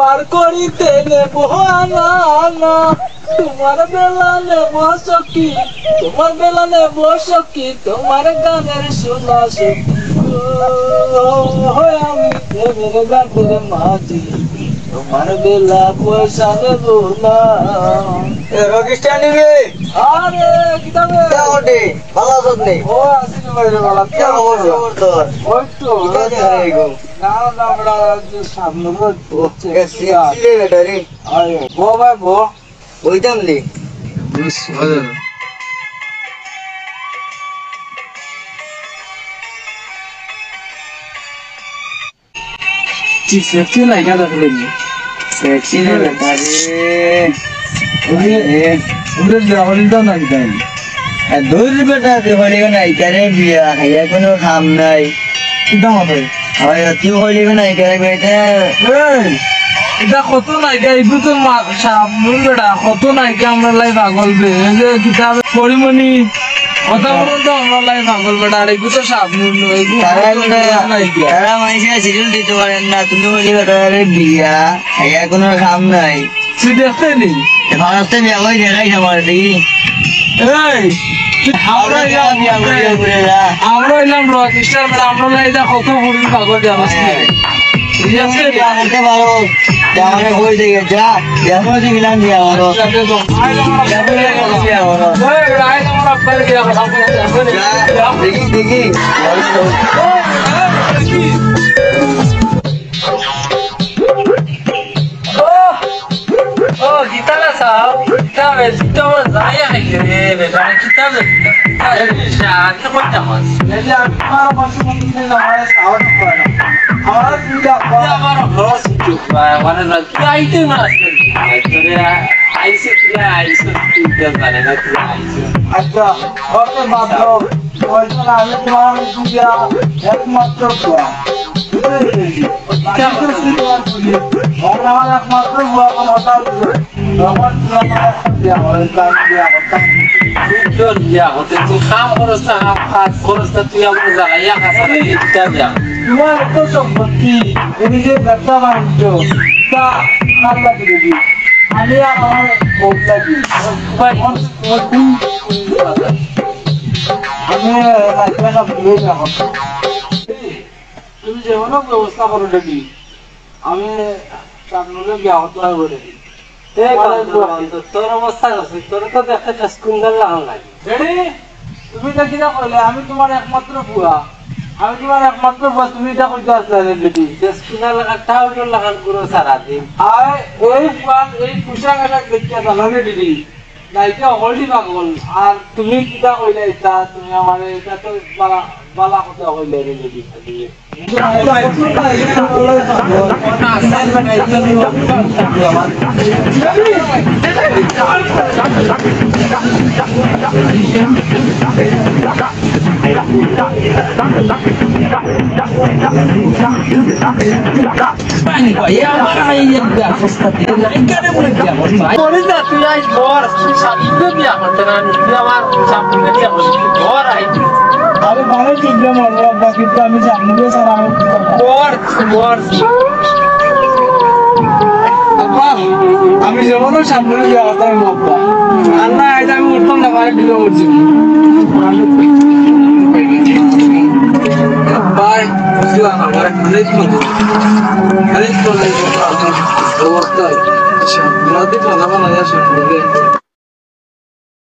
পার করিতে নেব না না তোমার বেলা নেব সখী তোমার বেলা নেব সখী তোমার গানের শোনা সখী আমি প্রেমের গানের মাঝি তোমার বেলা পয়সা নেব না রকিস্টার নিবে আরে কিতাবে ওটে ভালো আছিস নি ও আসিনি বাইরে বলা কি খবর তোর ওই তো না না বড় সামনে হচ্ছে সিলে বেটা রে আরে গো ভাই গো ওইতাম নি কি সেক্সি লাগা দেখলে সেক্সি রে বেটা রে ওরে যাওয়ারই তো না তাই দূর বেটা তুই হইলে না এখানে বিয়া খাইয়া কোনো কাম নাই কিটা হবে হয় তুই হইলে না এখানে বেটা এই এটা কত নাইকা এইটু তো সামনুর বেটা কত নাইকা আমরা লাই পাগল বে এই যে কিতাব পরিমণি কথা বলুন তো আমরা লাই পাগল বেটা আর এইটু তো সামনুর নাইকা তারা মানুষের সিজন দিতে পারেন না তুমি হইলে বেটা রে বিয়া খাইয়া কোনো কাম নাই তুই দেখতে নি ভারতে বিয়া করে দেখাই আমার দেখি এই আমরা এলাম রকিস্টার বেটা আমরা লাই যা কত পরিমাণ পাগল জানাস না ঠিক আছে করতে পারো আমাকে কই দেখে যা যেমন দিলাম দিয়া করো দেখি দেখি আচ্ছা আমি তোমার একমাত্র একমাত্র তোমার এত সম্পত্তি তুমি যে ব্যবসা বাণিজ্য তা ভাল লাগে দিদি আমি আর আমার ভোগ লাগি আমি তুমি যে কোনো ব্যবস্থা করো দেখি আমি চাকরি বিয়া হতে করে তোর অবস্থা করছি তোর তো দেখতে সুন্দর লাগান লাগে তুমি দেখি না কইলে আমি তোমার একমাত্র বুয়া আমি তোমার একমাত্র বুয়া তুমি এটা করতে আসলে বেটি সুন্দর লাগা টাউন লাগান পুরো সারাদিন আর এই বুয়ার এই পোশাক আশাক দেখিয়া জানালে দিদি নাইকা হলি পাগল আর তুমি কিটা কইলে এটা তুমি আমার এটা তো বালা কথা কইলে রে দিদি আরে ভালো চিন্তা মারবো আব্বা কিন্তু আমি জানবো স্যার আব্বা আমি যেমন সামনে বিয়া কথা আমি আব্বা আল্লাহ এটা আমি উঠতাম না মানে বিয়ে করছি ভাই বুঝলাম আমার খালিজ অবস্থা নদী বানা বানা শুনবে